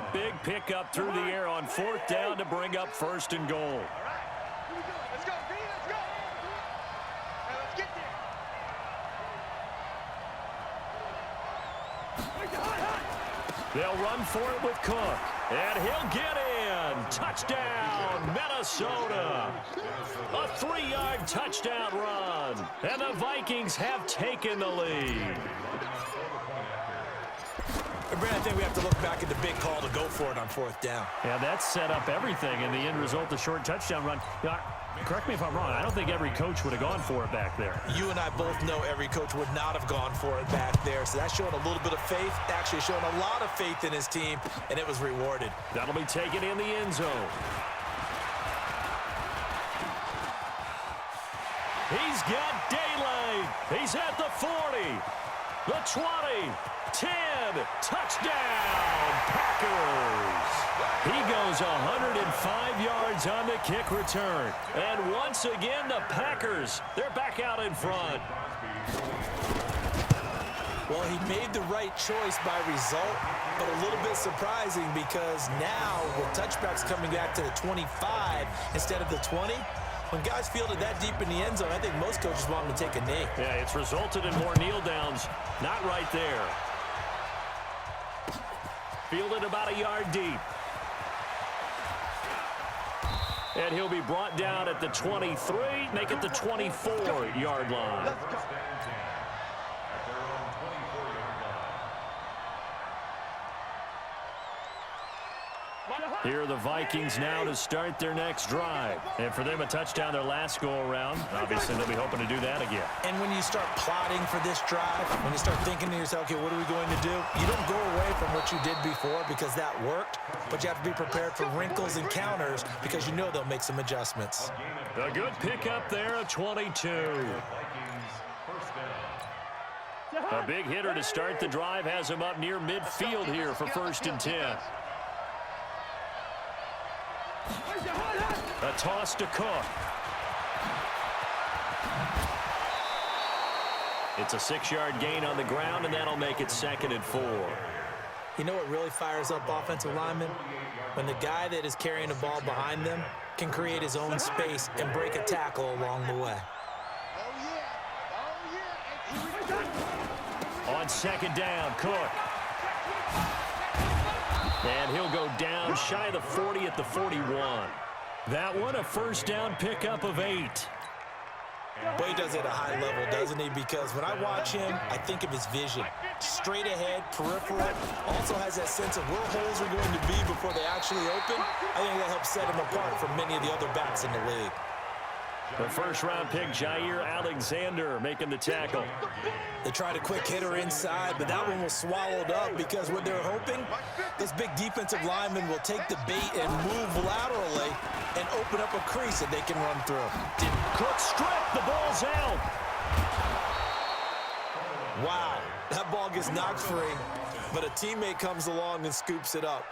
A big pickup through the air on 4th down to bring up 1st and goal. Let's go, Green, let's go. Let's get there. They'll run for it with Cook. And he'll get in. Touchdown, Minnesota. A 3-yard touchdown run. And the Vikings have taken the lead. Brad, I think we have to look back at the big call to go for it on 4th down. Yeah, that set up everything in the end result, the short touchdown run. Now, correct me if I'm wrong. I don't think every coach would have gone for it back there. You and I both know every coach would not have gone for it back there. So that's showing a little bit of faith, actually showing a lot of faith in his team, and it was rewarded. That'll be taken in the end zone. He's got daylight. He's at the 40, the 20, 10, touchdown, Packers. He goes 105 yards on the kick return. And once again, the Packers, they're back out in front. Well, he made the right choice by result, but a little bit surprising because now with touchbacks coming back to the 25 instead of the 20, when guys fielded that deep in the end zone, I think most coaches want them to take a knee. Yeah, it's resulted in more kneel downs. Not right there. Fielded about a yard deep. And he'll be brought down at the 23, make it the 24-yard line. Here are the Vikings now to start their next drive. And for them, a touchdown their last go-around. Obviously, they'll be hoping to do that again. And when you start plotting for this drive, when you start thinking to yourself, okay, what are we going to do? You don't go away from what you did before because that worked, but you have to be prepared for wrinkles and counters because you know they'll make some adjustments. A good pickup there, a 22. A big hitter to start the drive has him up near midfield here for 1st and 10. A toss to Cook. It's a 6-yard gain on the ground, and that'll make it 2nd and 4. You know what really fires up offensive linemen? When the guy that is carrying the ball behind them can create his own space and break a tackle along the way. On 2nd down, Cook. And he'll go down shy of the 40 at the 41. That one, a 1st down pickup of 8. Well, he does it at a high level, doesn't he? Because when I watch him, I think of his vision. Straight ahead, peripheral, also has that sense of where holes are going to be before they actually open. I think that helps set him apart from many of the other backs in the league. The 1st-round pick, Jair Alexander, making the tackle. They tried a quick hitter inside, but that one was swallowed up because what they're hoping, those big defensive linemen will take the bait and move laterally and open up a crease that they can run through. Cook stripped, the ball's out. Wow, that ball gets knocked free, but a teammate comes along and scoops it up.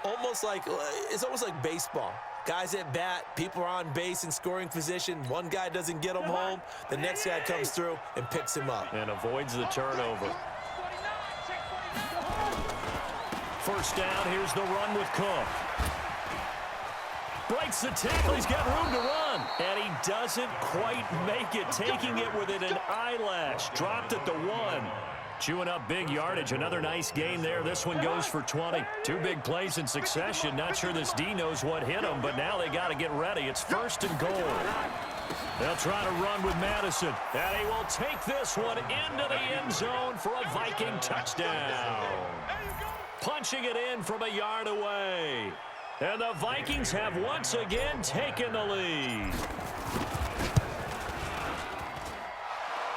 It's almost like baseball. Guys at bat, people are on base in scoring position. One guy doesn't get him home. The next guy comes through and picks him up. And avoids the turnover. 1st down, here's the run with Cook. Breaks the tackle, he's got room to run. And he doesn't quite make it, taking it within an eyelash. Dropped at the 1. Chewing up big yardage. Another nice gain there. This one goes for 20. 2 big plays in succession. Not sure this D knows what hit him, but now they got to get ready. It's 1st and goal. They'll try to run with Madison. And he will take this one into the end zone for a Viking touchdown. Punching it in from a yard away. And the Vikings have once again taken the lead.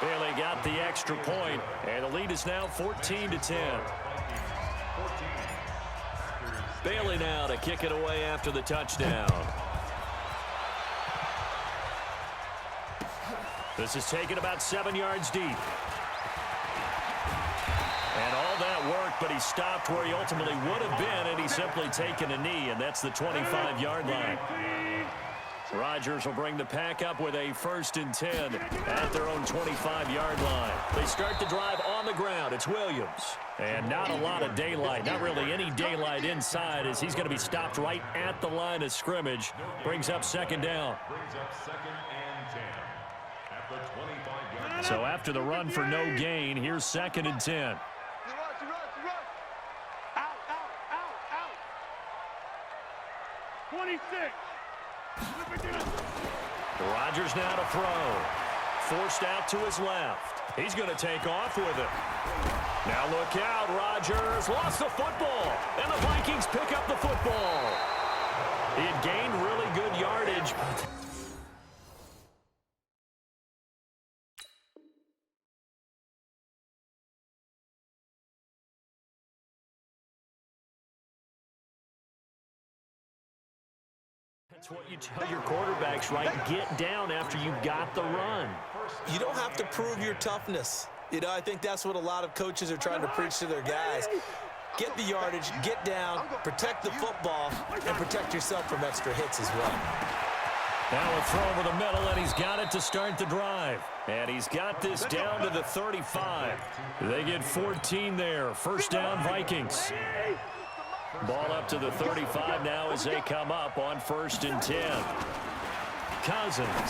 Bailey got the extra point, and the lead is now 14-10. Bailey now to kick it away after the touchdown. This is taken about 7 yards deep. And all that worked, but he stopped where he ultimately would have been, and he's simply taken a knee, and that's the 25-yard line. Rodgers will bring the pack up with a 1st and 10 at their own 25-yard line. They start the drive on the ground. It's Williams. And not a lot of daylight, not really any daylight inside, as he's going to be stopped right at the line of scrimmage. Brings up 2nd down. So after the run for no gain, here's 2nd and 10. Rodgers now to throw. Forced out to his left. He's going to take off with it. Now look out. Rodgers lost the football. And the Vikings pick up the football. He had gained really good yardage. That's what you tell your quarterbacks, right? Get down after you got the run. You don't have to prove your toughness. You know, I think that's what a lot of coaches are trying to preach to their guys. Get the yardage, get down, protect the football, and protect yourself from extra hits as well. Now a throw over the middle, and he's got it to start the drive. And he's got this down to the 35. They get 14 there. 1st down, Vikings. Ball up to the 35 now as they come up on 1st and 10. Cousins.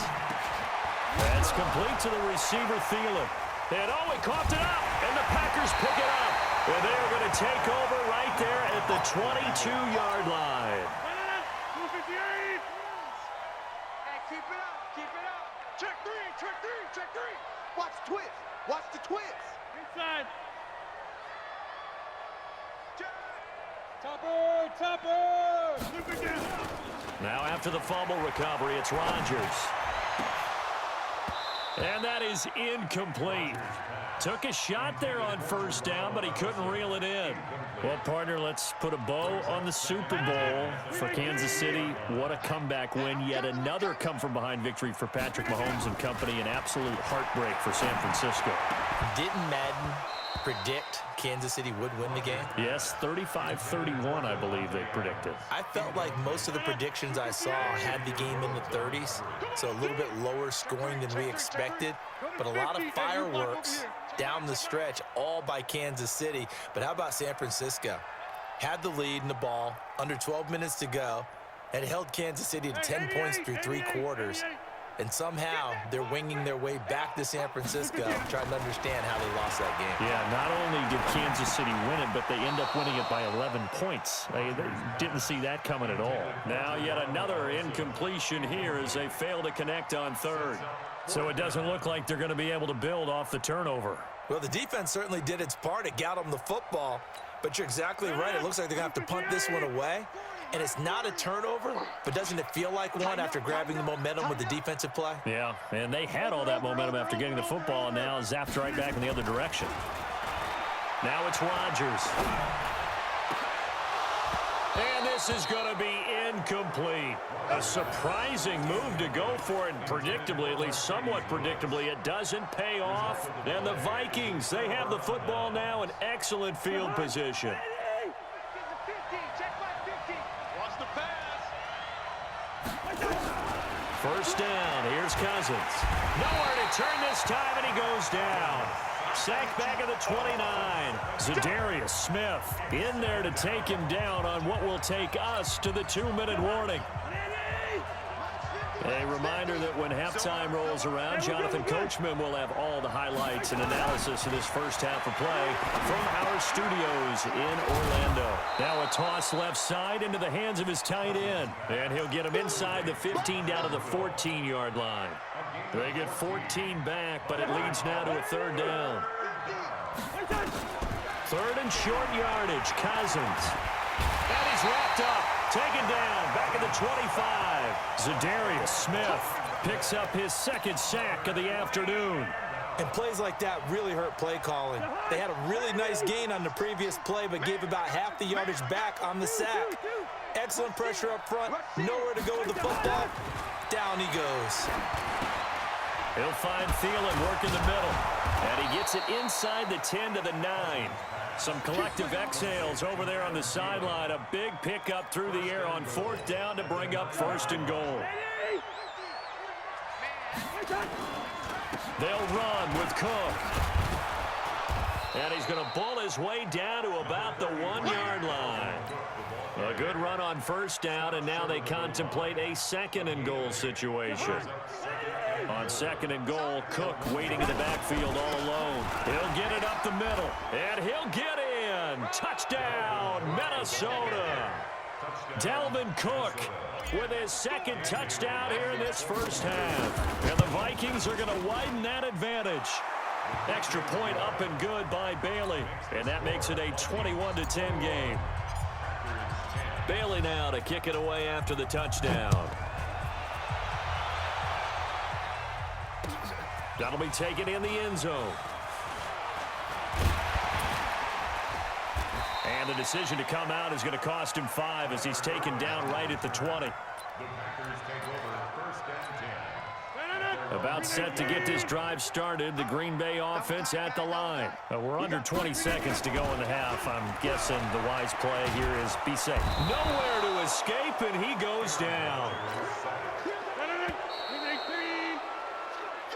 That's complete to the receiver, Thielen. And he coughed it up, and the Packers pick it up. And they're going to take over right there at the 22-yard line. Hey, keep it up, keep it up. Check three, check three, check three. Watch the twist, watch the twist. Inside. Topper! Now after the fumble recovery, it's Rodgers. And that is incomplete. Took a shot there on 1st down, but he couldn't reel it in. Well, partner, let's put a bow on the Super Bowl for Kansas City. What a comeback win. Yet another come-from-behind victory for Patrick Mahomes and company. An absolute heartbreak for San Francisco. Didn't Madden predict Kansas City would win the game? Yes, 35-31, I believe they predicted. I felt like most of the predictions I saw had the game in the 30s, so a little bit lower scoring than we expected, but a lot of fireworks down the stretch, all by Kansas City. But how about San Francisco? Had the lead in the ball, under 12 minutes to go, and held Kansas City to 10 points through 3 quarters. And somehow they're winging their way back to San Francisco, trying to understand how they lost that game. Yeah, not only did Kansas City win it, but they end up winning it by 11 points. They didn't see that coming at all. Now yet another incompletion here as they fail to connect on 3rd. So it doesn't look like they're going to be able to build off the turnover. Well, the defense certainly did its part. It got them the football. But you're exactly right. It looks like they're going to have to punt this one away. And it's not a turnover, but doesn't it feel like one after grabbing the momentum with the defensive play? Yeah, and they had all that momentum after getting the football, and now zapped right back in the other direction. Now it's Rodgers. And this is going to be incomplete. A surprising move to go for it, predictably, at least somewhat predictably. It doesn't pay off. And the Vikings, they have the football now in excellent field position. First down, here's Cousins. Nowhere to turn this time, and he goes down. Sacked back at the 29. Za'Darius Smith in there to take him down on what will take us to the 2-minute warning. A reminder that when halftime rolls around, Jonathan Coachman will have all the highlights and analysis of this first half of play from our studios in Orlando. Now a toss left side into the hands of his tight end. And he'll get him inside the 15 down to the 14-yard line. They get 14 back, but it leads now to a 3rd down. 3rd and short yardage, Cousins. And he's wrapped up. Taken down, back at the 25. Za'Darius Smith picks up his 2nd sack of the afternoon. And plays like that really hurt play calling. They had a really nice gain on the previous play, but gave about half the yardage back on the sack. Excellent pressure up front, nowhere to go with the football. Down he goes. He'll find Thielen working the middle. And he gets it inside the 10 to the 9. Some collective exhales over there on the sideline. A big pickup through the air on 4th down to bring up 1st and goal. They'll run with Cook. And he's going to bull his way down to about the 1-yard line. A good run on first down, and now they contemplate a second-and-goal situation. On second and goal, Cook waiting in the backfield all alone. He'll get it up the middle, and he'll get in. Touchdown, Minnesota. Dalvin Cook with his second touchdown here in this first half. And the Vikings are going to widen that advantage. Extra point up and good by Bailey. And that makes it a 21-10 game. Bailey now to kick it away after the touchdown. That'll be taken in the end zone. And the decision to come out is going to cost him 5 as he's taken down right at the 20. About set to get this drive started. The Green Bay offense at the line. We're under 20 seconds to go in the half. I'm guessing the wise play here is be safe. Nowhere to escape, and he goes down.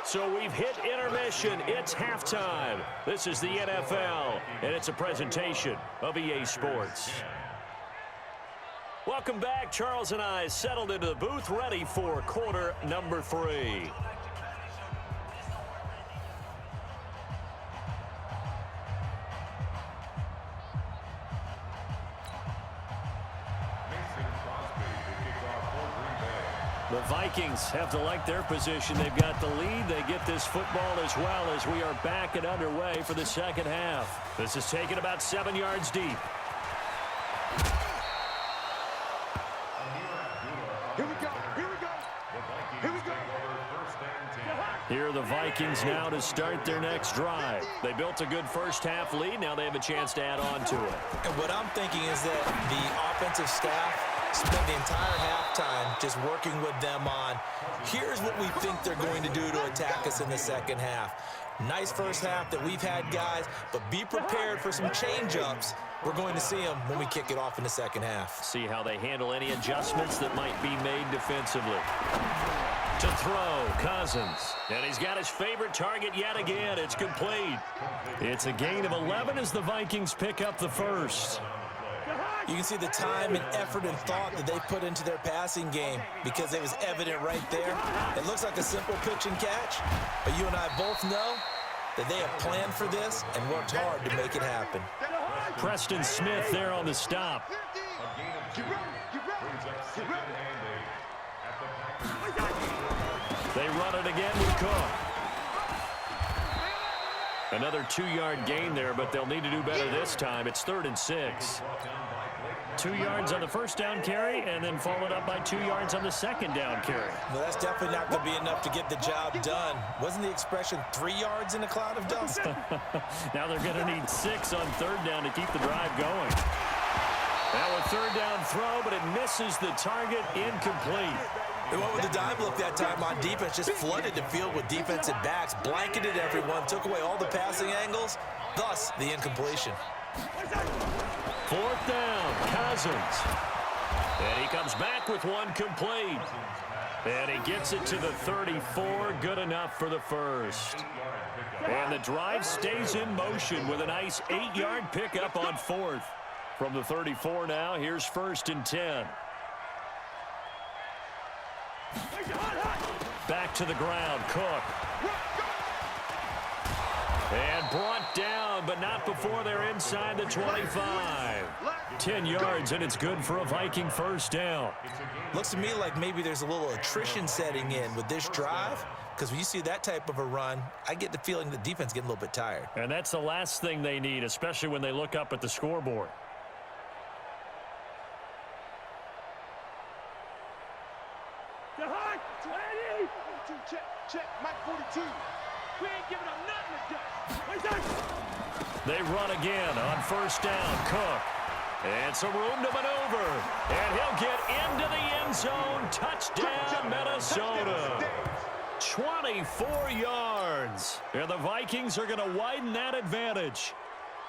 So we've hit intermission. It's halftime. This is the NFL, and it's a presentation of EA Sports. Welcome back. Charles and I settled into the booth, ready for quarter number 3. The Vikings have to like their position. They've got the lead. They get this football as well as we are back and underway for the second half. This is taken about 7 yards deep. Here we go. Here we go. Here we go. Here are the Vikings now to start their next drive. They built a good first half lead. Now they have a chance to add on to it. And what I'm thinking is that the offensive staff spent the entire halftime just working with them on, here's what we think they're going to do to attack us in the second half. Nice first half that we've had, guys, but be prepared for some change-ups. We're going to see them when we kick it off in the second half. See how they handle any adjustments that might be made defensively. To throw, Cousins. And he's got his favorite target yet again. It's complete. It's a gain of 11 as the Vikings pick up the first. You can see the time and effort and thought that they put into their passing game because it was evident right there. It looks like a simple pitch and catch, but you and I both know that they have planned for this and worked hard to make it happen. Preston Smith there on the stop. They run it again with Cook. Another 2-yard gain there, but they'll need to do better this time. It's 3rd and 6. 2 yards on the first down carry, and then followed up by 2 yards on the second down carry. Well, that's definitely not going to be enough to get the job done. Wasn't the expression 3 yards in a cloud of dust? Now they're going to need 6 on 3rd down to keep the drive going. Now a 3rd down throw, but it misses the target, incomplete. They went with the dime look that time on defense, just flooded the field with defensive backs, blanketed everyone, took away all the passing angles, thus the incompletion. 4th down, Cousins. And he comes back with one complete. And he gets it to the 34, good enough for the first. And the drive stays in motion with a nice 8-yard pickup on 4th. From the 34 now, here's 1st and 10. Back to the ground, Cook. And brought down, but not before they're inside the 25. 10 yards, and it's good for a Viking first down. Looks to me like maybe there's a little attrition setting in with this drive, because when you see that type of a run, I get the feeling the defense getting a little bit tired. And that's the last thing they need, especially when they look up at the scoreboard. Check, Mike 42. We ain't giving up nothing to They run again on 1st down. Cook. And some room to maneuver. And he'll get into the end zone. Touchdown, Minnesota. 24 yards. And the Vikings are going to widen that advantage.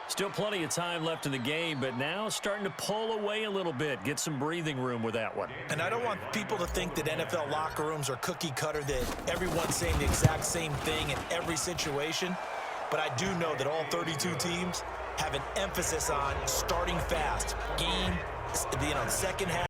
Still plenty of time left in the game, but now starting to pull away a little bit. Get some breathing room with that one. And I don't want people to think that NFL locker rooms are cookie cutter, that everyone's saying the exact same thing in every situation. But I do know that all 32 teams have an emphasis on starting fast. Game, second half.